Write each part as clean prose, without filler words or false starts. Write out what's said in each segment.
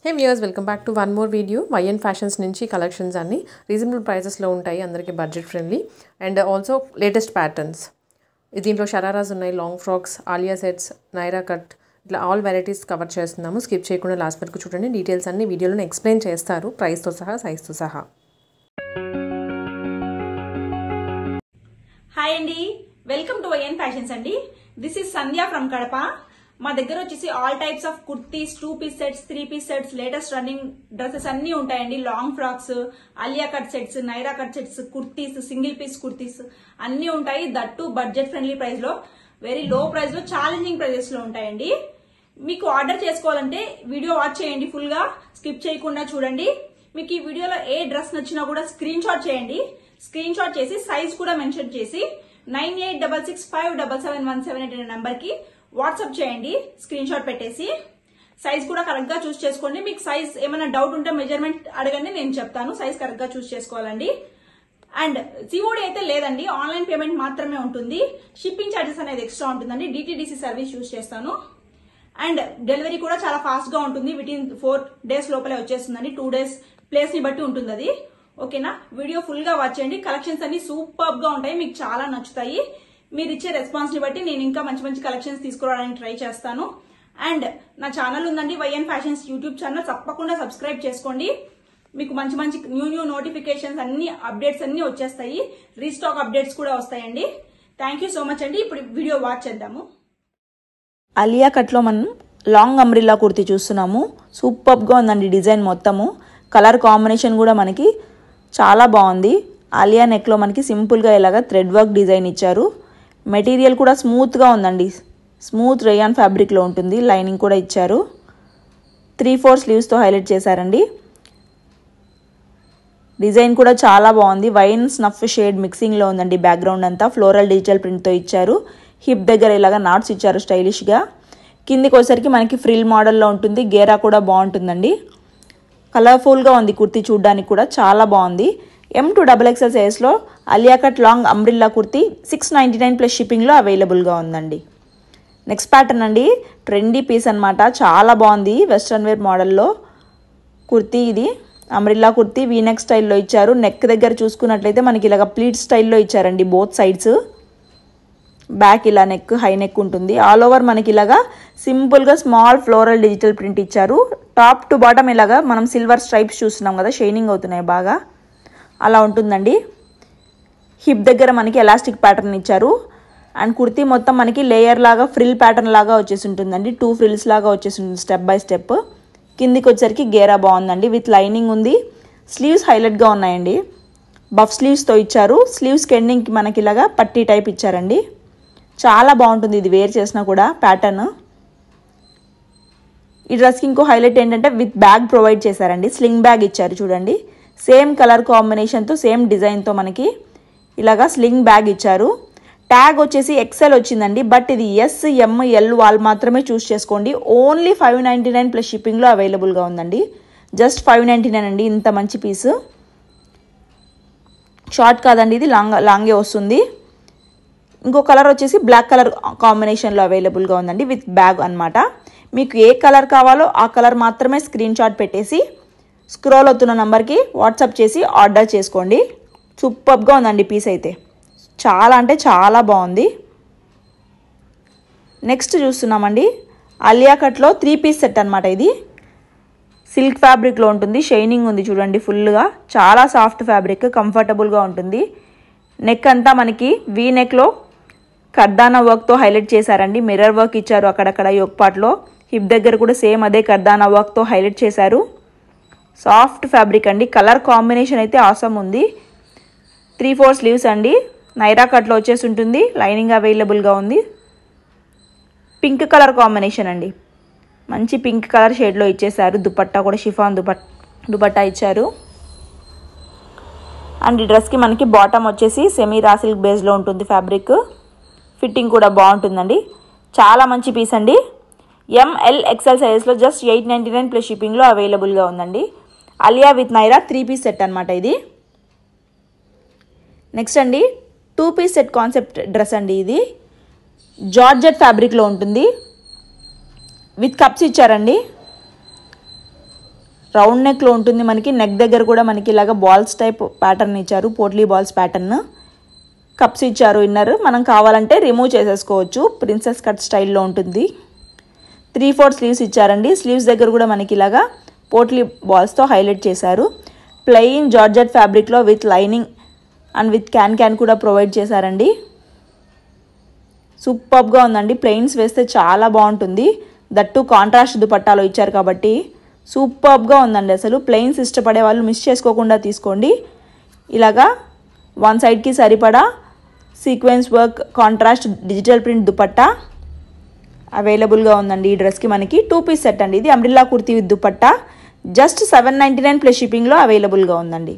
Hey viewers, welcome back to one more video. YN Fashions నుంచి collections అన్ని reasonable ప్రైసెస్లో ఉంటాయి, అందరికీ budget friendly and also latest patterns. దీంట్లో షరారాస్ ఉన్నాయి, long frocks, Alia sets, Naira cut, ఇట్లా all varieties cover చేస్తున్నాము. Skip చేయకుండా లాస్ట్ వరకు చూడండి. డీటెయిల్స్ అన్ని వీడియోలో ఎక్స్ప్లెయిన్ చేస్తారు, ప్రైస్తో సహా, సైజ్తో సహా. హాయ్ అండి, వెల్కమ్ టు YN ఫ్యాషన్స్ అండి. This is Sandhya from Kadapa. మా దగ్గర వచ్చేసి all types of kurtis, 2 piece sets, 3 piece sets, latest running dresses అన్ని ఉంటాయండి. Long frocks, Alia cut sets, Naira cut sets, kurtis, single piece kurtis అన్ని ఉంటాయి. దట్టు బడ్జెట్ ఫ్రెండ్లీ ప్రైస్ లో, వెరీ లో ప్రైస్ లో, ఛాలెంజింగ్ ప్రైజెస్ లో ఉంటాయండి. మీకు ఆర్డర్ చేసుకోవాలంటే వీడియో వాచ్ చేయండి, ఫుల్ గా స్కిప్ చేయకుండా చూడండి. మీకు ఈ వీడియోలో ఏ డ్రెస్ నచ్చినా కూడా స్క్రీన్ షాట్ చేయండి. స్క్రీన్ షాట్ చేసి సైజ్ కూడా మెన్షన్ చేసి 9866577178 అనే నంబర్ కి వాట్సాప్ చేయండి. స్క్రీన్ షాట్ పెట్టేసి సైజ్ కూడా కరెక్ట్ గా చూస్ చేసుకోండి. మీకు సైజ్ ఏమైనా డౌట్ ఉంటే మెజర్మెంట్ అడగండి, నేను చెప్తాను. సైజ్ కరెక్ట్ గా చూస్ చేసుకోవాలండి. అండ్ సిఓడి అయితే లేదండి, ఆన్లైన్ పేమెంట్ మాత్రమే ఉంటుంది. షిప్పింగ్ ఛార్జెస్ అనేది ఎక్స్ట్రా ఉంటుందండి. డిటిడిసి సర్వీస్ యూజ్ చేస్తాను. అండ్ డెలివరీ కూడా చాలా ఫాస్ట్ గా ఉంటుంది. వితిన్ 4 days లోపలే వచ్చేస్తుందండి. 2 days ప్లేస్ ని బట్టి ఉంటుంది అది. ఓకేనా, వీడియో ఫుల్ గా వాచ్ చేయండి. కలెక్షన్స్ అన్ని సూపర్ గా ఉంటాయి, మీకు చాలా నచ్చుతాయి. మీరు ఇచ్చే రెస్పాన్స్ ని బట్టి నేను ఇంకా మంచి మంచి కలెక్షన్స్ తీసుకురావడానికి ట్రై చేస్తాను. అండ్ నా ఛానల్ ఉందండి, YN ఫ్యాషన్స్ యూట్యూబ్ ఛానల్, తప్పకుండా సబ్స్క్రైబ్ చేసుకోండి. మీకు మంచి మంచి న్యూ నోటిఫికేషన్స్ అన్ని, అప్డేట్స్ అన్ని వచ్చేస్తాయి. రీస్టాక్ అప్డేట్స్ కూడా వస్తాయండి. థ్యాంక్ యూ సో మచ్ అండి. ఇప్పుడు వీడియో వాచ్ చేద్దాము. ఆలియా కట్లో మనం లాంగ్ అంబ్రిల్లా కుర్తీ చూస్తున్నాము. సూపర్గా ఉందండి డిజైన్ మొత్తము. కలర్ కాంబినేషన్ కూడా మనకి చాలా బాగుంది. ఆలియా నెక్లో మనకి సింపుల్గా ఇలాగా థ్రెడ్ వర్క్ డిజైన్ ఇచ్చారు. మెటీరియల్ కూడా స్మూత్గా ఉందండి, స్మూత్ రేయాన్ ఫ్యాబ్రిక్లో ఉంటుంది. లైనింగ్ కూడా ఇచ్చారు. 3/4 స్లీవ్స్తో హైలైట్ చేశారండి. డిజైన్ కూడా చాలా బాగుంది. వైన్ స్నఫ్ షేడ్ మిక్సింగ్లో ఉందండి. బ్యాక్గ్రౌండ్ అంతా ఫ్లోరల్ డిజిటల్ ప్రింట్తో ఇచ్చారు. హిప్ దగ్గర ఇలాగా నాట్స్ ఇచ్చారు స్టైలిష్గా. కిందికి వచ్చేసరికి మనకి ఫ్రిల్ మోడల్లో ఉంటుంది. గేరా కూడా బాగుంటుందండి. కలర్ఫుల్గా ఉంది కుర్తీ, చూడడానికి కూడా చాలా బాగుంది. M to XXL సైజ్లో Alia cut long umbrella kurti 699 plus షిప్పింగ్లో అవైలబుల్గా ఉందండి. నెక్స్ట్ ప్యాటర్న్ అండి, ట్రెండీ పీస్ అనమాట, చాలా బాగుంది. వెస్ట్రన్ వేర్ మోడల్లో కుర్తీ ఇది. అంబ్రిల్లా కుర్తీ వీనెక్ స్టైల్లో ఇచ్చారు. నెక్ దగ్గర చూసుకున్నట్లయితే మనకి ఇలాగ ప్లీట్ స్టైల్లో ఇచ్చారండి బోత్ సైడ్స్. బ్యాక్ ఇలా నెక్, హై నెక్ ఉంటుంది. ఆల్ ఓవర్ మనకి ఇలాగా సింపుల్గా స్మాల్ ఫ్లోరల్ డిజిటల్ ప్రింట్ ఇచ్చారు. టాప్ టు బాటమ్ ఇలాగా మనం సిల్వర్ స్ట్రైప్స్ చూస్తున్నాం కదా, షైనింగ్ అవుతున్నాయి బాగా, అలా ఉంటుందండి. హిప్ దగ్గర మనకి ఎలాస్టిక్ ప్యాటర్న్ ఇచ్చారు. అండ్ కుర్తీ మొత్తం మనకి లేయర్ లాగా ఫ్రిల్ ప్యాటర్న్ లాగా వచ్చేసి ఉంటుందండి. 2 ఫ్రిల్స్ లాగా వచ్చేసి ఉంటుంది స్టెప్ బై స్టెప్. కిందికి వచ్చేసరికి గేరా బాగుందండి, విత్ లైనింగ్ ఉంది. స్లీవ్స్ హైలైట్గా ఉన్నాయండి, బఫ్ స్లీవ్స్తో ఇచ్చారు. స్లీవ్స్కి ఎండింగ్కి మనకి ఇలాగా పట్టీ టైప్ ఇచ్చారండి. చాలా బాగుంటుంది ఇది వేర్ చేసినా కూడా ప్యాటర్న్. ఈ డ్రెస్కి ఇంకో హైలైట్ ఏంటంటే విత్ బ్యాగ్ ప్రొవైడ్ చేశారండి. స్లింగ్ బ్యాగ్ ఇచ్చారు చూడండి. సేమ్ కలర్ కాంబినేషన్తో, సేమ్ డిజైన్తో మనకి ఇలాగా స్లింగ్ బ్యాగ్ ఇచ్చారు. ట్యాగ్ వచ్చేసి XL వచ్చిందండి, బట్ ఇది S, M, L వాళ్ళు మాత్రమే చూస్ చేసుకోండి. ఓన్లీ 599 ప్లస్ షిప్పింగ్లో అవైలబుల్గా ఉందండి. జస్ట్ 599 అండి. ఇంత మంచి పీస్. షార్ట్ కాదండి ఇది, లాంగే వస్తుంది. ఇంకో కలర్ వచ్చేసి బ్లాక్ కలర్ కాంబినేషన్లో అవైలబుల్గా ఉందండి, విత్ బ్యాగ్ అనమాట. మీకు ఏ కలర్ కావాలో ఆ కలర్ మాత్రమే స్క్రీన్ షాట్ పెట్టేసి స్క్రోల్ అవుతున్న నెంబర్కి వాట్సాప్ చేసి ఆర్డర్ చేసుకోండి. సూపర్గా ఉందండి పీస్ అయితే, చాలా అంటే చాలా బాగుంది. నెక్స్ట్ చూస్తున్నామండి, ఆలియా కట్లో 3 పీస్ సెట్ అనమాట. ఇది సిల్క్ ఫ్యాబ్రిక్లో ఉంటుంది. షైనింగ్ ఉంది చూడండి ఫుల్గా, చాలా సాఫ్ట్ ఫ్యాబ్రిక్, కంఫర్టబుల్గా ఉంటుంది. నెక్ అంతా మనకి వీ నెక్లో కర్దానా వర్క్తో హైలైట్ చేశారండి. మిర్రర్ వర్క్ ఇచ్చారు అక్కడక్కడ యోక్ పార్ట్లో. హిప్ దగ్గర కూడా సేమ్ అదే కర్దానా వర్క్తో హైలైట్ చేశారు. సాఫ్ట్ ఫ్యాబ్రిక్ అండి. కలర్ కాంబినేషన్ అయితే ఆసమ్ ఉంది. 3/4 స్లీవ్స్ అండి. నైరా కట్లో వచ్చేసి ఉంటుంది. లైనింగ్ అవైలబుల్గా ఉంది. పింక్ కలర్ కాంబినేషన్ అండి, మంచి పింక్ కలర్ షేడ్లో ఇచ్చేసారు. దుపట్టా కూడా షిఫాన్ దుపట్టా ఇచ్చారు. అండ్ ఈ డ్రెస్కి మనకి బాటమ్ వచ్చేసి సెమీ రా సిల్క్ బేస్లో ఉంటుంది ఫ్యాబ్రిక్. ఫిట్టింగ్ కూడా బాగుంటుందండి. చాలా మంచి పీస్ అండి. ML XL సైజెస్లో జస్ట్ 899 ప్లస్ షిప్పింగ్లో అవైలబుల్గా ఉందండి. Alia with Naira 3 piece set అనమాట ఇది. నెక్స్ట్ అండి, 2 పీస్ సెట్ కాన్సెప్ట్ డ్రెస్ అండి. ఇది జార్జెట్ ఫ్యాబ్రిక్లో ఉంటుంది, విత్ కప్స్ ఇచ్చారండి. రౌండ్ నెక్లో ఉంటుంది మనకి. నెక్ దగ్గర కూడా మనకి ఇలాగ బాల్స్ టైప్ ప్యాటర్న్ ఇచ్చారు, పోట్లీ బాల్స్ ప్యాటర్న్. కప్స్ ఇచ్చారు ఇన్నర్. మనం కావాలంటే రిమూవ్ చేసేసుకోవచ్చు. ప్రిన్సెస్ కట్ స్టైల్లో ఉంటుంది. 3/4 స్లీవ్స్ ఇచ్చారండి. స్లీవ్స్ దగ్గర కూడా మనకి ఇలాగా పోట్లీ బాల్స్తో హైలైట్ చేశారు. ప్లెయిన్ జార్జెట్ ఫ్యాబ్రిక్లో with lining and with can కూడా ప్రొవైడ్ చేశారండి. సూపర్గా ఉందండి. ప్లెయిన్స్ వేస్తే చాలా బాగుంటుంది. దట్టు కాంట్రాస్ట్ దుపట్టాలో ఇచ్చారు కాబట్టి సూపర్గా ఉందండి. అసలు ప్లెయిన్స్ ఇష్టపడే వాళ్ళు మిస్ చేసుకోకుండా తీసుకోండి. ఇలాగా వన్ సైడ్కి సరిపడా sequence work contrast digital print dupatta అవైలబుల్గా ఉందండి. ఈ డ్రెస్కి మనకి 2 పీస్ సెట్ అండి. ఇది umbrella kurti with dupatta just 799 plus షిప్పింగ్లో అవైలబుల్గా ఉందండి.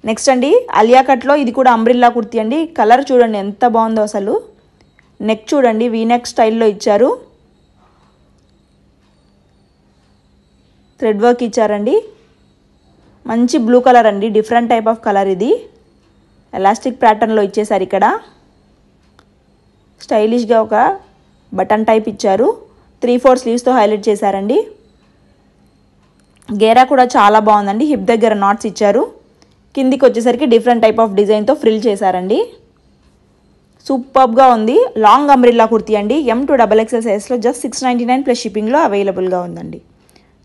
నెక్స్ట్ అండి అలియా కట్లో ఇది కూడా అంబ్రిల్లా కుర్తీ అండి. కలర్ చూడండి ఎంత బాగుందో అసలు. నెక్ చూడండి వీనెక్ స్టైల్లో ఇచ్చారు. థ్రెడ్ వర్క్ ఇచ్చారండి. మంచి బ్లూ కలర్ అండి, డిఫరెంట్ టైప్ ఆఫ్ కలర్. ఇది ఎలాస్టిక్ ప్యాటర్న్లో ఇచ్చేసారు. ఇక్కడ స్టైలిష్గా ఒక బటన్ టైప్ ఇచ్చారు. 3/4 స్లీవ్స్తో హైలైట్ చేశారండి. గేరా కూడా చాలా బాగుందండి. హిప్ దగ్గర నాట్స్ ఇచ్చారు. కిందికి వచ్చేసరికి డిఫరెంట్ టైప్ ఆఫ్ డిజైన్తో ఫ్రిల్ చేశారండి. సూపర్గా ఉంది. లాంగ్ అంబ్రిల్లా కుర్తీ అండి. M2XXL సైజ్లో జస్ట్ 699 ప్లస్ షిప్పింగ్లో అవైలబుల్గా ఉందండి.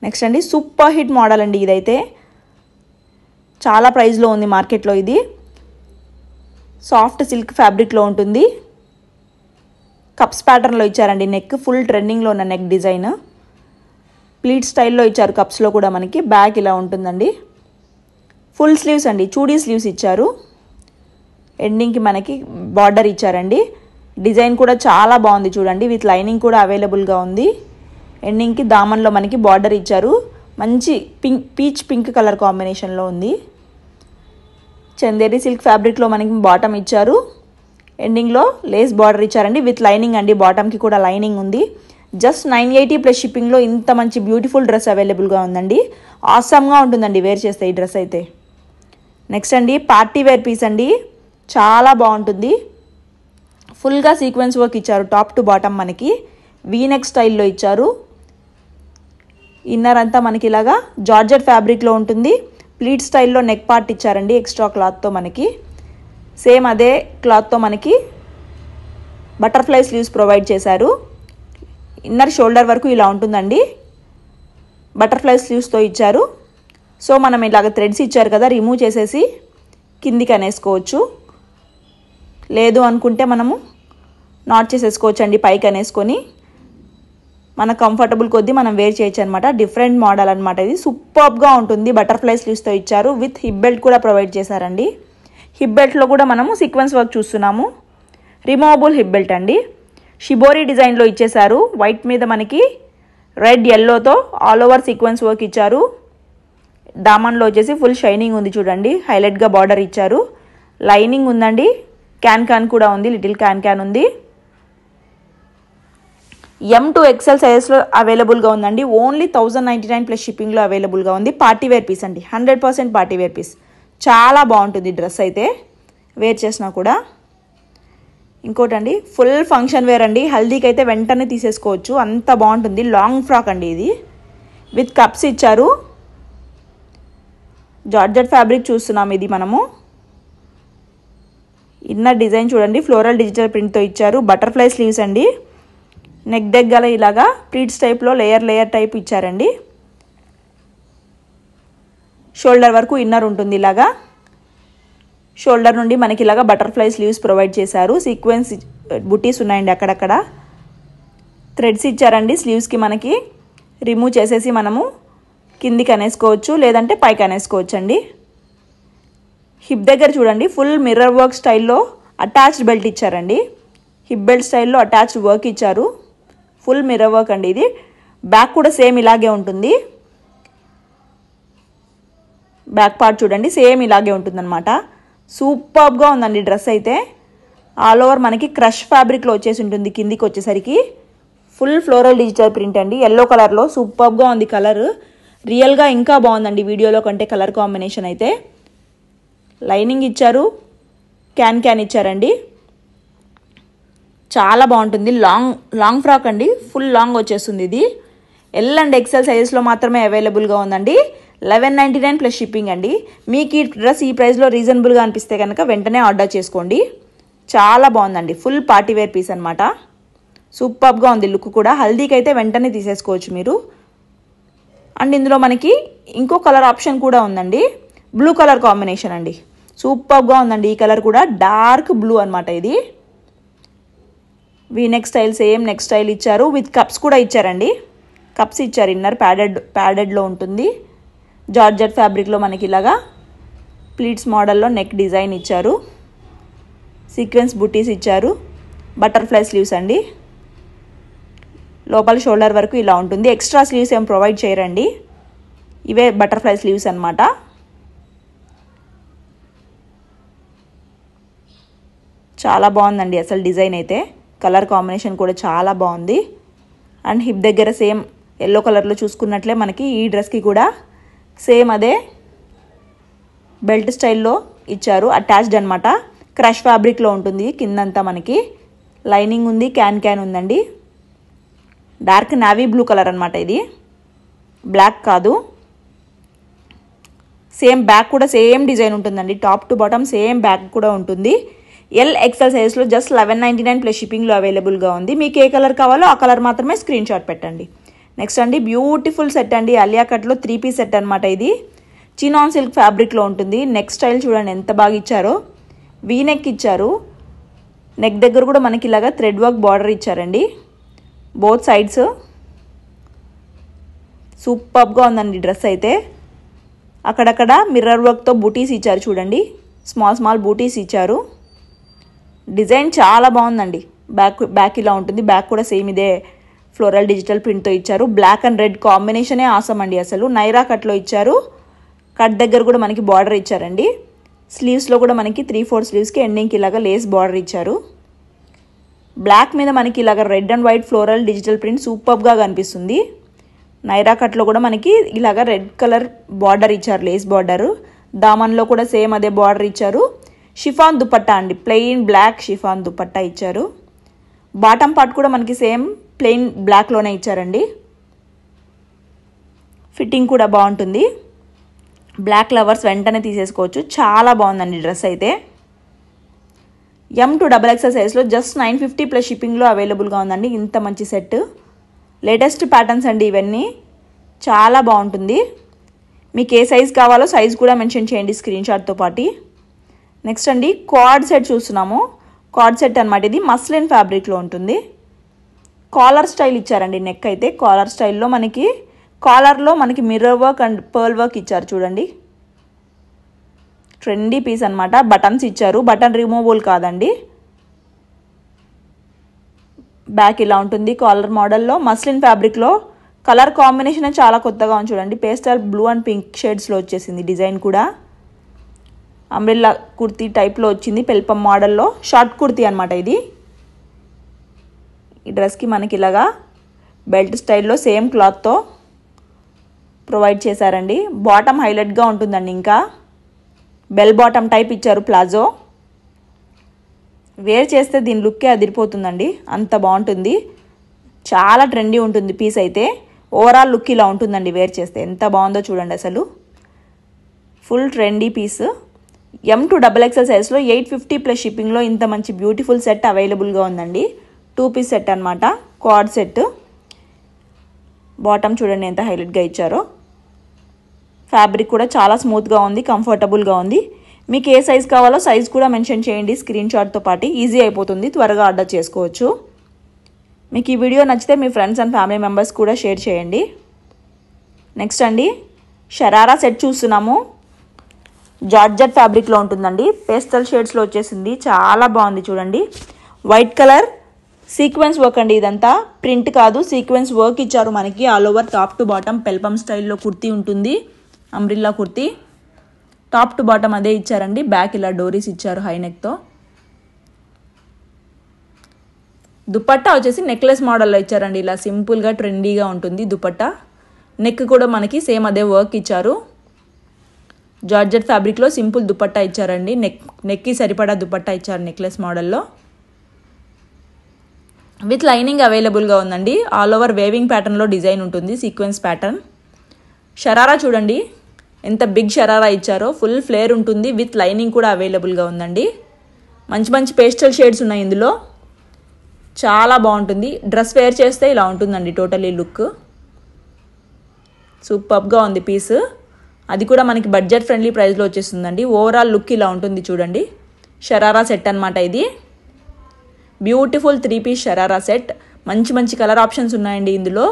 నెక్స్ట్ అండి సూపర్ హిట్ మోడల్ అండి. ఇదైతే చాలా ప్రైస్లో ఉంది మార్కెట్లో. ఇది సాఫ్ట్ సిల్క్ ఫ్యాబ్రిక్లో ఉంటుంది. కప్స్ ప్యాటర్న్లో ఇచ్చారండి. నెక్ ఫుల్ ట్రెండింగ్లో ఉన్న నెక్ డిజైన్. ప్లీట్ స్టైల్లో ఇచ్చారు. కప్స్లో కూడా మనకి బ్యాక్ ఇలా ఉంటుందండి. ఫుల్ స్లీవ్స్ అండి, చూడీ స్లీవ్స్ ఇచ్చారు. ఎండింగ్కి మనకి బార్డర్ ఇచ్చారండి. డిజైన్ కూడా చాలా బాగుంది చూడండి. విత్ లైనింగ్ కూడా అవైలబుల్గా ఉంది. ఎండింగ్కి దామన్లో మనకి బార్డర్ ఇచ్చారు. మంచి పీచ్ పింక్ కలర్ కాంబినేషన్లో ఉంది. చందేరి సిల్క్ ఫ్యాబ్రిక్లో మనకి బాటమ్ ఇచ్చారు. ఎండింగ్లో లేస్ బార్డర్ ఇచ్చారండి విత్ లైనింగ్ అండి. బాటమ్కి కూడా లైనింగ్ ఉంది. జస్ట్ 980 ప్లస్ షిప్పింగ్లో ఇంత మంచి బ్యూటిఫుల్ డ్రెస్ అవైలబుల్గా ఉందండి. ఆసమ్గా ఉంటుందండి వేర్ చేస్తే ఈ డ్రెస్ అయితే. నెక్స్ట్ అండి పార్టీ వేర్ పీస్ అండి. చాలా బాగుంటుంది. ఫుల్గా సీక్వెన్స్ వర్క్ ఇచ్చారు. టాప్ టు బాటమ్ మనకి వీనెక్ స్టైల్లో ఇచ్చారు. ఇన్నర్ అంతా మనకి ఇలాగా జార్జెట్ ఫ్యాబ్రిక్లో ఉంటుంది. ప్లీట్ స్టైల్లో నెక్ పార్ట్ ఇచ్చారండి ఎక్స్ట్రా క్లాత్తో మనకి. సేమ్ అదే క్లాత్తో మనకి బటర్ఫ్లై స్లీవ్స్ ప్రొవైడ్ చేశారు. ఇన్నర్ షోల్డర్ వరకు ఇలా ఉంటుందండి. బటర్ఫ్లై స్లీవ్స్తో ఇచ్చారు. సో మనం ఇలాగ థ్రెడ్స్ ఇచ్చారు కదా, రిమూవ్ చేసేసి కిందికి అనేసుకోవచ్చు. లేదు అనుకుంటే మనము నాట్ చేసేసుకోవచ్చు అండి పైకి అనేసుకొని. మన కంఫర్టబుల్ కొద్దీ మనం వేర్ చేయొచ్చు అనమాట. డిఫరెంట్ మోడల్ అనమాట. ఇది సూపర్గా ఉంటుంది. బటర్ఫ్లై స్లీవ్స్తో ఇచ్చారు. విత్ హిప్ బెల్ట్ కూడా ప్రొవైడ్ చేశారండి. హిప్ బెల్ట్లో కూడా మనము సీక్వెన్స్ వర్క్ చూస్తున్నాము. రిమూవబుల్ హిప్ బెల్ట్ అండి. షిబోరి డిజైన్లో ఇచ్చేశారు. వైట్ మీద మనకి రెడ్ ఎల్లోతో ఆల్ ఓవర్ సీక్వెన్స్ వర్క్ ఇచ్చారు. దామన్లో వచ్చేసి ఫుల్ షైనింగ్ ఉంది చూడండి. హైలైట్గా బార్డర్ ఇచ్చారు. లైనింగ్ ఉందండి. క్యాన్ కూడా ఉంది. లిటిల్ క్యాన్ ఉంది. M2XL సైజెస్లో అవైలబుల్గా ఉందండి. ఓన్లీ 1099 ప్లస్ షిప్పింగ్లో అవైలబుల్గా ఉంది. పార్టీ వేర్ పీస్ అండి. 100% పార్టీ వేర్ పీస్. చాలా బాగుంటుంది డ్రెస్ అయితే వేర్ చేసినా కూడా. ఇంకోటండి ఫుల్ ఫంక్షన్ వేర్ అండి. హల్దీకి అయితే వెంటనే తీసేసుకోవచ్చు, అంత బాగుంటుంది. లాంగ్ ఫ్రాక్ అండి ఇది. విత్ కప్స్ ఇచ్చారు. జార్జెట్ ఫ్యాబ్రిక్ చూస్తున్నాం ఇది మనము. ఇన్నర్ డిజైన్ చూడండి. ఫ్లోరల్ డిజిటల్ ప్రింట్తో ఇచ్చారు. బటర్ఫ్లై స్లీవ్స్ అండి. నెక్ దగ్గర ఇలాగా ప్లీట్స్ టైప్లో లేయర్ టైప్ ఇచ్చారండి. షోల్డర్ వరకు ఇన్నర్ ఉంటుంది. ఇలాగా షోల్డర్ నుండి మనకి ఇలాగా బటర్ఫ్లై స్లీవ్స్ ప్రొవైడ్ చేశారు. సీక్వెన్స్ బుటీస్ ఉన్నాయండి అక్కడక్కడ. థ్రెడ్స్ ఇచ్చారండి స్లీవ్స్కి మనకి. రిమూవ్ చేసేసి మనము కిందికి అనేసుకోవచ్చు, లేదంటే పైకి అనేసుకోవచ్చు అండి. హిప్ దగ్గర చూడండి ఫుల్ మిర్రర్ వర్క్ స్టైల్లో అటాచ్డ్ బెల్ట్ ఇచ్చారండి. హిప్ బెల్ట్ స్టైల్లో అటాచ్డ్ వర్క్ ఇచ్చారు. ఫుల్ మిర్రర్ వర్క్ అండి ఇది. బ్యాక్ కూడా సేమ్ ఇలాగే ఉంటుంది. బ్యాక్ పార్ట్ చూడండి సేమ్ ఇలాగే ఉంటుందన్నమాట. సూపర్గా ఉందండి డ్రెస్ అయితే. ఆల్ ఓవర్ మనకి క్రష్ ఫ్యాబ్రిక్లో వచ్చేసి ఉంటుంది. కిందికి వచ్చేసరికి ఫుల్ ఫ్లోరల్ డిజిటల్ ప్రింట్ అండి. ఎల్లో కలర్లో సూపర్గా ఉంది కలర్. రియల్గా ఇంకా బాగుందండి వీడియోలో కంటే కలర్ కాంబినేషన్ అయితే. లైనింగ్ ఇచ్చారు. క్యాన్ ఇచ్చారండి. చాలా బాగుంటుంది. లాంగ్ ఫ్రాక్ అండి. ఫుల్ లాంగ్ వచ్చేస్తుంది ఇది. ఎల్ అండ్ ఎక్సెల్ సైజెస్లో మాత్రమే అవైలబుల్గా ఉందండి. 1199 ప్లస్ షిప్పింగ్ అండి. మీకు ఈ డ్రెస్ ఈ ప్రైస్లో రీజనబుల్గా అనిపిస్తే కనుక వెంటనే ఆర్డర్ చేసుకోండి. చాలా బాగుందండి. ఫుల్ పార్టీ వేర్ పీస్ అనమాట. సూపర్గా ఉంది లుక్ కూడా. హల్దీకి అయితే వెంటనే తీసేసుకోవచ్చు మీరు. అండ్ ఇందులో మనకి ఇంకో కలర్ ఆప్షన్ కూడా ఉందండి. బ్లూ కలర్ కాంబినేషన్ అండి. సూపర్గా ఉందండి. ఈ కలర్ కూడా డార్క్ బ్లూ అనమాట. ఇది V-neck style, same neck style ఇచ్చారు. విత్ కప్స్ కూడా ఇచ్చారండి. కప్స్ ఇచ్చారు. ఇన్నర్ ప్యాడెడ్లో ఉంటుంది. జార్జెట్ ఫ్యాబ్రిక్లో మనకి ఇలాగా ప్లీట్స్ మోడల్లో నెక్ డిజైన్ ఇచ్చారు. సీక్వెన్స్ బుటీస్ ఇచ్చారు. బటర్ఫ్లై స్లీవ్స్ అండి. లోపల షోల్డర్ వరకు ఇలా ఉంటుంది. ఎక్స్ట్రా స్లీవ్స్ ఏం ప్రొవైడ్ చేయరండి. ఇవే బటర్ఫ్లై స్లీవ్స్ అనమాట. చాలా బాగుందండి అసలు డిజైన్ అయితే. కలర్ కాంబినేషన్ కూడా చాలా బాగుంది. అండ్ హిప్ దగ్గర సేమ్ ఎల్లో కలర్లో చూసుకున్నట్లే మనకి ఈ డ్రెస్కి కూడా సేమ్ అదే బెల్ట్ స్టైల్లో ఇచ్చారు. అటాచ్డ్ అనమాట. క్రష్ ఫ్యాబ్రిక్లో ఉంటుంది. కిందంతా మనకి లైనింగ్ ఉంది. క్యాన్ ఉందండి. డార్క్ నావీ బ్లూ కలర్ అనమాట. ఇది బ్లాక్ కాదు. సేమ్ బ్యాక్ కూడా సేమ్ డిజైన్ ఉంటుందండి. Top to bottom same back కూడా ఉంటుంది. ఎల్ ఎక్సెల్ సైజ్లో జస్ట్ 1199 ప్లస్ షిప్పింగ్లో అవైలబుల్గా ఉంది. మీకు ఏ కలర్ కావాలో ఆ కలర్ మాత్రమే స్క్రీన్ షాట్ పెట్టండి. నెక్స్ట్ అండి బ్యూటిఫుల్ సెట్ అండి. అలియా కట్లో 3 పీస్ సెట్ అనమాట. ఇది చినాన్ సిల్క్ ఫ్యాబ్రిక్లో ఉంటుంది. నెక్ స్టైల్ చూడండి ఎంత బాగా ఇచ్చారో. వీ నెక్ ఇచ్చారు. నెక్ దగ్గర కూడా మనకి ఇలాగా థ్రెడ్ వర్క్ బార్డర్ ఇచ్చారండి. బోత్ సైడ్స్ సూపర్గా ఉందండి డ్రెస్ అయితే. అక్కడక్కడ మిర్రర్ వర్క్తో బూటీస్ ఇచ్చారు చూడండి. స్మాల్ బూటీస్ ఇచ్చారు. డిజైన్ చాలా బాగుందండి. బ్యాక్ ఇలా ఉంటుంది. బ్యాక్ కూడా సేమ్ ఇదే ఫ్లోరల్ డిజిటల్ ప్రింట్తో ఇచ్చారు. బ్లాక్ అండ్ రెడ్ కాంబినేషనే ఆసం అండి అసలు. నైరా కట్లో ఇచ్చారు. కట్ దగ్గర కూడా మనకి బార్డర్ ఇచ్చారండి. స్లీవ్స్లో కూడా మనకి 3/4 స్లీవ్స్కి ఎండింగ్కి ఇలాగా లేస్ బార్డర్ ఇచ్చారు. బ్లాక్ మీద మనకి ఇలాగ red and white floral digital print సూపర్గా కనిపిస్తుంది. నైరా కట్లో కూడా మనకి ఇలాగ రెడ్ కలర్ బార్డర్ ఇచ్చారు. Lace border. దామన్లో కూడా సేమ్ అదే బార్డర్ ఇచ్చారు. షిఫాన్ దుపట్టా అండి. ప్లెయిన్ బ్లాక్ షిఫాన్ దుపట్టా ఇచ్చారు. బాటమ్ పార్ట్ కూడా మనకి సేమ్ ప్లెయిన్ బ్లాక్లోనే ఇచ్చారండి. ఫిట్టింగ్ కూడా బాగుంటుంది. బ్లాక్ లవర్స్ వెంటనే తీసేసుకోవచ్చు. చాలా బాగుందండి డ్రెస్ అయితే. M to XXL సైజ్లో జస్ట్ 950 ప్లస్ షిప్పింగ్లో అవైలబుల్గా ఉందండి. ఇంత మంచి సెట్. లేటెస్ట్ ప్యాటర్న్స్ అండి ఇవన్నీ. చాలా బాగుంటుంది. మీకు ఏ సైజ్ కావాలో సైజ్ కూడా మెన్షన్ చేయండి స్క్రీన్ షాట్తో పాటు. నెక్స్ట్ అండి కార్డ్ సెట్ చూస్తున్నాము. కార్డ్ సెట్ అనమాట. ఇది మస్లిన్ ఫ్యాబ్రిక్లో ఉంటుంది. కాలర్ స్టైల్ ఇచ్చారండి. నెక్ అయితే కాలర్ స్టైల్లో మనకి కాలర్లో మనకి mirror work and pearl work ఇచ్చారు చూడండి. ట్రెండీ పీస్ అనమాట. బటన్స్ ఇచ్చారు. బటన్ రిమూవబుల్ కాదండి. బ్యాక్ ఇలా ఉంటుంది. కాలర్ మోడల్లో మస్లిన్ ఫ్యాబ్రిక్లో కలర్ కాంబినేషన్ చాలా కొత్తగా ఉంది చూడండి. పేస్టల్ బ్లూ అండ్ పింక్ షేడ్స్లో వచ్చేసింది. డిజైన్ కూడా అంబ్రెల్లా కుర్తీ టైప్లో వచ్చింది. పెల్పం మోడల్లో షార్ట్ కుర్తీ అనమాట ఇది. ఈ డ్రెస్కి మనకి ఇలాగా బెల్ట్ స్టైల్లో సేమ్ క్లాత్తో ప్రొవైడ్ చేశారండి. బాటమ్ హైలైట్గా ఉంటుందండి. ఇంకా బెల్ బాటమ్ టైప్ ఇచ్చారు. ప్లాజో వేర్ చేస్తే దీని లుక్కే అదిరిపోతుందండి. అంత బాగుంటుంది. చాలా ట్రెండీ ఉంటుంది పీస్ అయితే. ఓవరాల్ లుక్ ఇలా ఉంటుందండి వేర్ చేస్తే. ఎంత బాగుందో చూడండి అసలు. Full trendy piece. M to XXL సైజ్లో 850 ప్లస్ షిప్పింగ్లో ఇంత మంచి బ్యూటిఫుల్ సెట్ అవైలబుల్గా ఉందండి. 2 పీస్ సెట్ అనమాట. Card set. బాటమ్ చూడండి ఎంత హైలైట్గా ఇచ్చారో. ఫ్యాబ్రిక్ కూడా చాలా స్మూత్గా ఉంది. కంఫర్టబుల్గా ఉంది. మీకు ఏ సైజ్ కావాలో సైజ్ కూడా మెన్షన్ చేయండి స్క్రీన్ షాట్తో పాటు. ఈజీ అయిపోతుంది. త్వరగా ఆర్డర్ చేసుకోవచ్చు. మీకు ఈ వీడియో నచ్చితే మీ ఫ్రెండ్స్ అండ్ ఫ్యామిలీ మెంబర్స్ కూడా షేర్ చేయండి. నెక్స్ట్ అండి షరారా సెట్ చూస్తున్నాము. జార్జెట్ ఫ్యాబ్రిక్లో ఉంటుందండి. పేస్టల్ షేడ్స్లో వచ్చేసింది. చాలా బాగుంది చూడండి. వైట్ కలర్ సీక్వెన్స్ వర్క్ అండి. ఇదంతా ప్రింట్ కాదు, సీక్వెన్స్ వర్క్ ఇచ్చారు మనకి. All over top to bottom peplum స్టైల్లో కుర్తీ ఉంటుంది. Umbrella kurti. Top to bottom అదే ఇచ్చారండి. బ్యాక్ ఇలా డోరీస్ ఇచ్చారు హై నెక్తో. దుపట్టా వచ్చేసి నెక్లెస్ మోడల్లో ఇచ్చారండి. ఇలా సింపుల్గా ట్రెండీగా ఉంటుంది దుపట్టా. నెక్ కూడా మనకి సేమ్ అదే వర్క్ ఇచ్చారు. జార్జెట్ ఫ్యాబ్రిక్లో సింపుల్ దుపట్టా ఇచ్చారండి. నెక్కి సరిపడా దుపట్టా ఇచ్చారు నెక్లెస్ మోడల్లో. విత్ లైనింగ్ అవైలబుల్గా ఉందండి. ఆల్ ఓవర్ వేవింగ్ ప్యాటర్న్లో డిజైన్ ఉంటుంది, సీక్వెన్స్ ప్యాటర్న్. షరారా చూడండి ఎంత బిగ్ షరారా ఇచ్చారో, ఫుల్ ఫ్లేర్ ఉంటుంది, విత్ లైనింగ్ కూడా అవైలబుల్గా ఉందండి. మంచి మంచి పేస్టల్ షేడ్స్ ఉన్నాయి ఇందులో, చాలా బాగుంటుంది. డ్రెస్ వేర్ చేస్తే ఇలా ఉంటుందండి టోటలీ లుక్. సూపర్గా ఉంది పీస్. అది కూడా మనకి బడ్జెట్ ఫ్రెండ్లీ ప్రైస్లో వచ్చేస్తుందండి. ఓవరాల్ లుక్ ఇలా ఉంటుంది చూడండి. షరారా సెట్ అనమాట ఇది. Beautiful 3 piece sharara set. మంచి మంచి కలర్ ఆప్షన్స్ ఉన్నాయండి ఇందులో.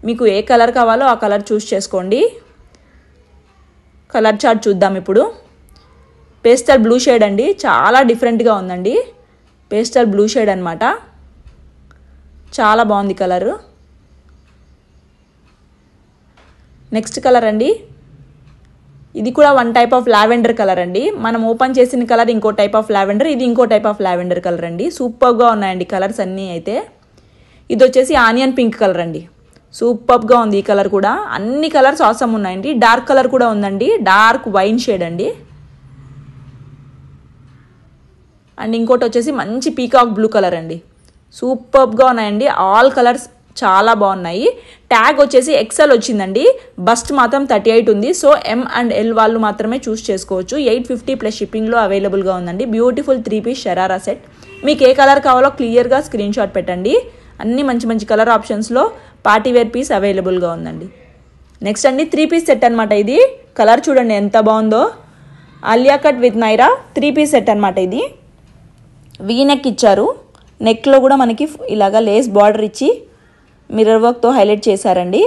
మీకు ఏ కలర్ కావాలో ఆ కలర్ చూస్ చేసుకోండి. కలర్ చార్ట్ చూద్దాం ఇప్పుడు. పేస్టల్ బ్లూ షేడ్ అండి, చాలా డిఫరెంట్గా ఉందండి. పేస్టల్ బ్లూ షేడ్ అనమాట, చాలా బాగుంది కలరు. నెక్స్ట్ కలర్ అండి, ఇది కూడా one type of lavender colour అండి. మనం ఓపెన్ చేసిన కలర్ ఇంకో టైప్ ఆఫ్ లావెండర్, ఇది ఇంకో టైప్ ఆఫ్ లావెండర్ కలర్ అండి. సూపర్గా ఉన్నాయండి కలర్స్ అన్నీ. అయితే ఇది వచ్చేసి ఆనియన్ పింక్ కలర్ అండి. సూపర్గా ఉంది ఈ కలర్ కూడా. అన్ని కలర్స్ ఆసమ్ ఉన్నాయండి. డార్క్ కలర్ కూడా ఉందండి, డార్క్ వైన్ షేడ్ అండి. అండ్ ఇంకోటి వచ్చేసి మంచి పీకాక్ బ్లూ కలర్ అండి. సూపర్గా ఉన్నాయండి. ఆల్ కలర్స్ చాలా బాగున్నాయి. ట్యాగ్ వచ్చేసి ఎక్సెల్ వచ్చిందండి. బస్ట్ మాత్రం 38 ఉంది. సో M అండ్ L వాళ్ళు మాత్రమే చూస్ చేసుకోవచ్చు. 850 ప్లస్ షిప్పింగ్లో అవైలబుల్గా ఉందండి. Beautiful 3 piece sharara set. మీకు ఏ కలర్ కావాలో క్లియర్గా స్క్రీన్ షాట్ పెట్టండి. అన్ని మంచి మంచి కలర్ ఆప్షన్స్లో పార్టీవేర్ పీస్ అవైలబుల్గా ఉందండి. నెక్స్ట్ అండి 3 పీస్ సెట్ అనమాట ఇది. కలర్ చూడండి ఎంత బాగుందో. Alia cut with Naira 3 piece set అనమాట ఇది. వీ నెక్ ఇచ్చారు. నెక్లో కూడా మనకి ఇలాగా లేస్ బార్డర్ ఇచ్చి మిర్రర్ వర్క్తో హైలైట్ చేశారండి.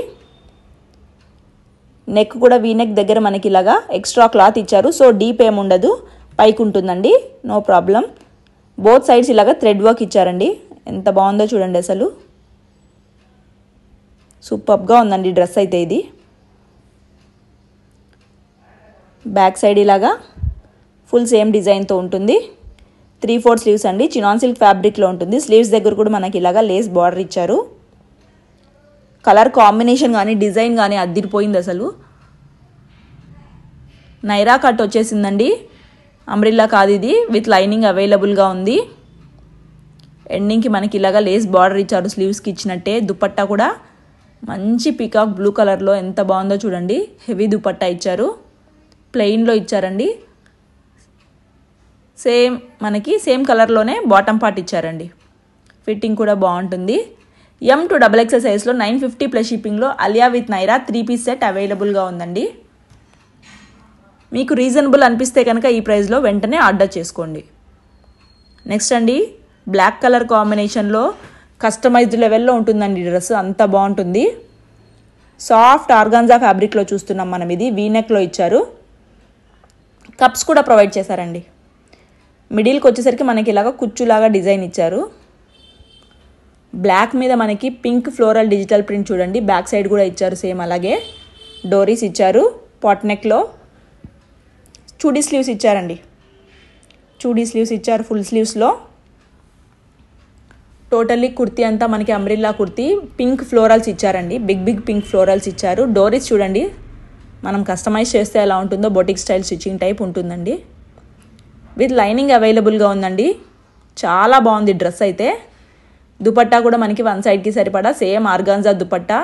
నెక్ కూడా వీ నెక్ దగ్గర మనకి ఇలాగా ఎక్స్ట్రా క్లాత్ ఇచ్చారు. సో డీప్ ఏమి ఉండదు, పైకి ఉంటుందండి, నో ప్రాబ్లం. బోత్ సైడ్స్ ఇలాగా థ్రెడ్ వర్క్ ఇచ్చారండి. ఎంత బాగుందో చూడండి అసలు. సూపర్గా ఉందండి డ్రెస్ అయితే ఇది. బ్యాక్ సైడ్ ఇలాగా ఫుల్ సేమ్ డిజైన్తో ఉంటుంది. 3/4 స్లీవ్స్ అండి. చినాన్ సిల్క్ ఫ్యాబ్రిక్లో ఉంటుంది. స్లీవ్స్ దగ్గర కూడా మనకి ఇలాగా లేస్ బార్డర్ ఇచ్చారు. కలర్ కాంబినేషన్ కానీ డిజైన్ కానీ అద్దిరిపోయింది అసలు. నైరా కట్ వచ్చేసిందండి. అంబ్రిల్లా కాదు ఇది, విత్ లైనింగ్ అవైలబుల్గా ఉంది. ఎండింగ్కి మనకి ఇలాగా లేస్ బార్డర్ ఇచ్చారు స్లీవ్స్కి ఇచ్చినట్టే. దుపట్టా కూడా మంచి పీకాక్ బ్లూ కలర్లో ఎంత బాగుందో చూడండి. హెవీ దుపట్టా ఇచ్చారు, ప్లెయిన్లో ఇచ్చారండి. సేమ్ కలర్లోనే బాటమ్ పార్ట్ ఇచ్చారండి. ఫిట్టింగ్ కూడా బాగుంటుంది. M to XXL సైజ్లో 950 ప్లస్ షిప్పింగ్లో Alia with Naira 3 piece set అవైలబుల్గా ఉందండి. మీకు రీజనబుల్ అనిపిస్తే కనుక ఈ ప్రైస్లో వెంటనే ఆర్డర్ చేసుకోండి. నెక్స్ట్ అండి బ్లాక్ కలర్ కాంబినేషన్లో కస్టమైజ్డ్ లెవెల్లో ఉంటుందండి డ్రెస్. అంత బాగుంటుంది. సాఫ్ట్ ఆర్గాన్జా ఫ్యాబ్రిక్లో చూస్తున్నాం మనం. ఇది వీనెక్లో ఇచ్చారు. కప్స్ కూడా ప్రొవైడ్ చేశారండి. మిడిల్కి వచ్చేసరికి మనకి ఇలాగ కుచ్చులాగా డిజైన్ ఇచ్చారు. బ్లాక్ మీద మనకి పింక్ ఫ్లోరల్ డిజిటల్ ప్రింట్ చూడండి. బ్యాక్ సైడ్ కూడా ఇచ్చారు సేమ్ అలాగే. డోరీస్ ఇచ్చారు. పాట్ నెక్లో చూడీ స్లీవ్స్ ఇచ్చారండి. చూడీ స్లీవ్స్ ఇచ్చారు ఫుల్ స్లీవ్స్లో. టోటల్లీ కుర్తీ అంతా మనకి అంబ్రిల్లా కుర్తీ. పింక్ ఫ్లోరల్స్ ఇచ్చారండి. బిగ్ పింక్ ఫ్లోరల్స్ ఇచ్చారు. డోరీస్ చూడండి మనం కస్టమైజ్ చేస్తే ఎలా ఉంటుందో బొటిక్ స్టైల్ స్టిచ్చింగ్ టైప్ ఉంటుందండి. విత్ లైనింగ్ అవైలబుల్గా ఉందండి. చాలా బాగుంది డ్రెస్ అయితే. దుపట్టా కూడా మనకి వన్ సైడ్కి సరిపడా same organza dupatta,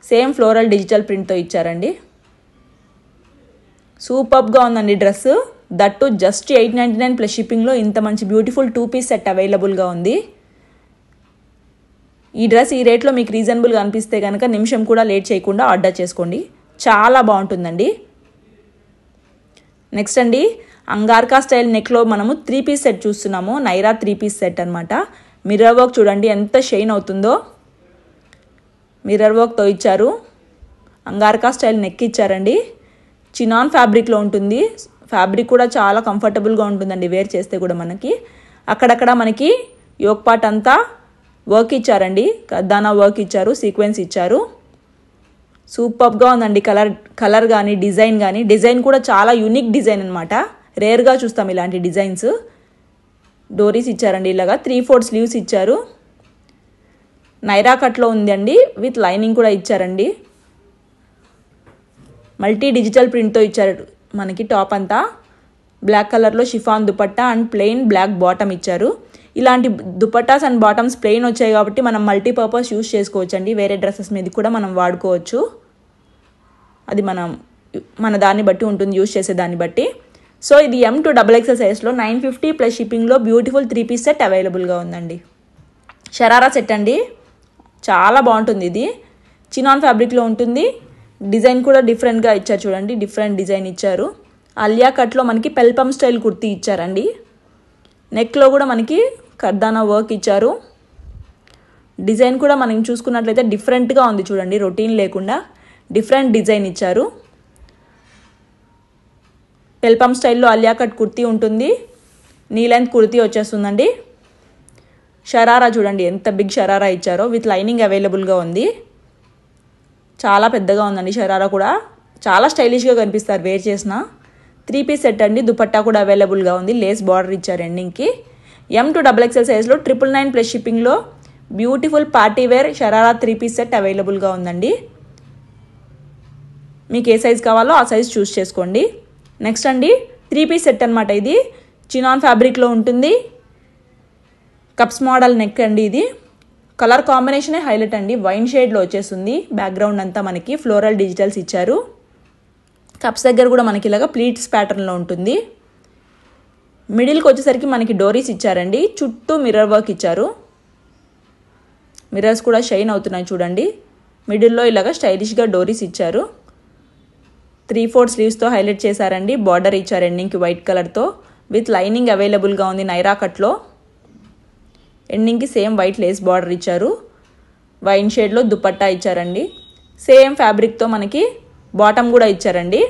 same floral digital ప్రింట్తో ఇచ్చారండి. సూపర్గా ఉందండి డ్రెస్. దట్టు జస్ట్ 899 ప్లస్ షిప్పింగ్లో ఇంత మంచి బ్యూటిఫుల్ 2 పీస్ సెట్ అవైలబుల్గా ఉంది. ఈ డ్రెస్ ఈ రేట్లో మీకు రీజనబుల్గా అనిపిస్తే కనుక నిమిషం కూడా లేట్ చేయకుండా ఆర్డర్ చేసుకోండి. చాలా బాగుంటుందండి. నెక్స్ట్ అండి అంగార్కా స్టైల్ నెక్లో మనము 3 పీస్ సెట్ చూస్తున్నాము. నైరా 3 పీస్ సెట్ అనమాట. మిర్రర్ వర్క్ చూడండి ఎంత షైన్ అవుతుందో. మిర్రర్ వర్క్తో ఇచ్చారు. అంగార్కా స్టైల్ నెక్ ఇచ్చారండి. చినాన్ ఫ్యాబ్రిక్లో ఉంటుంది. ఫ్యాబ్రిక్ కూడా చాలా కంఫర్టబుల్గా ఉంటుందండి వేర్ చేస్తే కూడా మనకి. అక్కడక్కడ మనకి యోక్ పార్ట్ అంతా వర్క్ ఇచ్చారండి. కద్దానా వర్క్ ఇచ్చారు, సీక్వెన్స్ ఇచ్చారు. సూపర్గా ఉందండి కలర్ కానీ డిజైన్ కూడా చాలా యూనిక్ డిజైన్ అనమాట. రేర్గా చూస్తాం ఇలాంటి డిజైన్స్. డోరీస్ ఇచ్చారండి ఇలాగా. 3/4 స్లీవ్స్ ఇచ్చారు. నైరా కట్లో ఉందండి. విత్ లైనింగ్ కూడా ఇచ్చారండి. మల్టీ డిజిటల్ ప్రింట్తో ఇచ్చారు మనకి టాప్ అంతా. బ్లాక్ కలర్లో chiffon dupatta and plain black bottom ఇచ్చారు. ఇలాంటి దుపట్టాస్ అండ్ బాటమ్స్ ప్లెయిన్ వచ్చాయి కాబట్టి మనం మల్టీపర్పస్ యూస్ చేసుకోవచ్చు అండి. వేరే డ్రెస్సెస్ మీద కూడా మనం వాడుకోవచ్చు. అది మన దాన్ని బట్టి ఉంటుంది, యూస్ చేసే దాన్ని బట్టి. సో ఇది M to XXL సైజ్లో 950 ప్లస్ షిప్పింగ్లో బ్యూటిఫుల్ 3-piece సెట్ అవైలబుల్గా ఉందండి. షరారా సెట్ అండి, చాలా బాగుంటుంది. ఇది చినాన్ ఫ్యాబ్రిక్లో ఉంటుంది. డిజైన్ కూడా డిఫరెంట్గా ఇచ్చారు చూడండి, డిఫరెంట్ డిజైన్ ఇచ్చారు. అలియా కట్లో మనకి పెల్పమ్ స్టైల్ కుర్తీ ఇచ్చారండి. నెక్లో కూడా మనకి కర్దానా వర్క్ ఇచ్చారు. డిజైన్ కూడా మనం చూసుకున్నట్లయితే డిఫరెంట్గా ఉంది చూడండి, రొటీన్ లేకుండా డిఫరెంట్ డిజైన్ ఇచ్చారు. పెల్పమ్ స్టైల్లో అలియా కట్ కుర్తీ ఉంటుంది. నీ లెంత్ కుర్తీ వచ్చేస్తుందండి. షరారా చూడండి ఎంత బిగ్ షరారా ఇచ్చారో, విత్ లైనింగ్ అవైలబుల్గా ఉంది. చాలా పెద్దగా ఉందండి షరారా కూడా, చాలా స్టైలిష్గా కనిపిస్తారు వేర్ చేసిన. 3-piece సెట్ అండి. దుపట్టా కూడా అవైలబుల్గా ఉంది, లేస్ బార్డర్ ఇచ్చారు ఎండింగ్కి. M to XXL సైజ్లో 999 ప్లస్ షిప్పింగ్లో beautiful party wear sharara 3-piece set అవైలబుల్గా ఉందండి. మీకు ఏ సైజ్ కావాలో ఆ సైజ్ చూస్ చేసుకోండి. నెక్స్ట్ అండి 3-piece సెట్ అనమాట. ఇది చినాన్ ఫ్యాబ్రిక్లో ఉంటుంది. కప్స్ మోడల్ నెక్ అండి. ఇది కలర్ కాంబినేషనే హైలైట్ అండి, వైన్ షేడ్లో వచ్చేస్తుంది. బ్యాక్గ్రౌండ్ అంతా మనకి ఫ్లోరల్ డిజిటల్స్ ఇచ్చారు. కప్స్ దగ్గర కూడా మనకి ఇలాగా ప్లీట్స్ ప్యాటర్న్లో ఉంటుంది. మిడిల్కి వచ్చేసరికి మనకి డోరీస్ ఇచ్చారండి. చుట్టూ మిర్రర్ వర్క్ ఇచ్చారు. మిర్రర్స్ కూడా షైన్ అవుతున్నాయి చూడండి. మిడిల్లో ఇలాగా స్టైలిష్గా డోరీస్ ఇచ్చారు. 3/4 స్లీవ్స్తో హైలైట్ చేశారండి. బార్డర్ ఇచ్చారు ఎండింగ్కి వైట్ కలర్తో, విత్ లైనింగ్ అవైలబుల్గా ఉంది నైరా కట్లో. ఎండింగ్కి సేమ్ వైట్ లేస్ బార్డర్ ఇచ్చారు. వైన్ షేడ్లో దుపట్టా ఇచ్చారండి. సేమ్ ఫ్యాబ్రిక్తో మనకి బాటమ్ కూడా ఇచ్చారండి.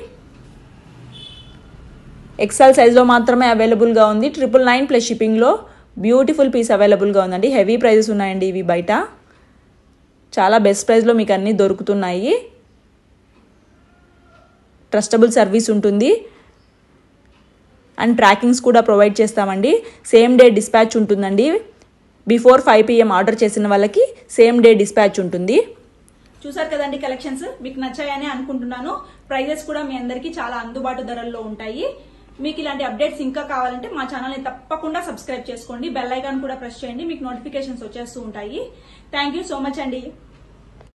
XL సైజ్లో మాత్రమే అవైలబుల్గా ఉంది. 999 ప్లస్ షిప్పింగ్లో బ్యూటిఫుల్ పీస్ అవైలబుల్గా ఉందండి. హెవీ ప్రైజెస్ ఉన్నాయండి ఇవి బయట. చాలా బెస్ట్ ప్రైస్లో మీకు అన్నీ దొరుకుతున్నాయి. ట్రస్టబుల్ సర్వీస్ ఉంటుంది అండ్ ట్రాకింగ్స్ కూడా ప్రొవైడ్ చేస్తామండి. సేమ్ డే డిస్పాచ్ ఉంటుందండి. బిఫోర్ 5 PM ఆర్డర్ చేసిన వాళ్ళకి సేమ్ డే డిస్పాచ్ ఉంటుంది. చూసారు కదండి కలెక్షన్స్, మీకు నచ్చాయని అనుకుంటున్నాను. ప్రైజెస్ కూడా మీ అందరికీ చాలా అందుబాటు ధరల్లో ఉంటాయి. మీకు ఇలాంటి అప్డేట్స్ ఇంకా కావాలంటే మా ఛానల్ని తప్పకుండా సబ్స్క్రైబ్ చేసుకోండి. బెల్ ఐకాన్ కూడా ప్రెస్ చేయండి, మీకు నోటిఫికేషన్స్ వచ్చేస్తూ ఉంటాయి. థ్యాంక్ యూ సో మచ్ అండి.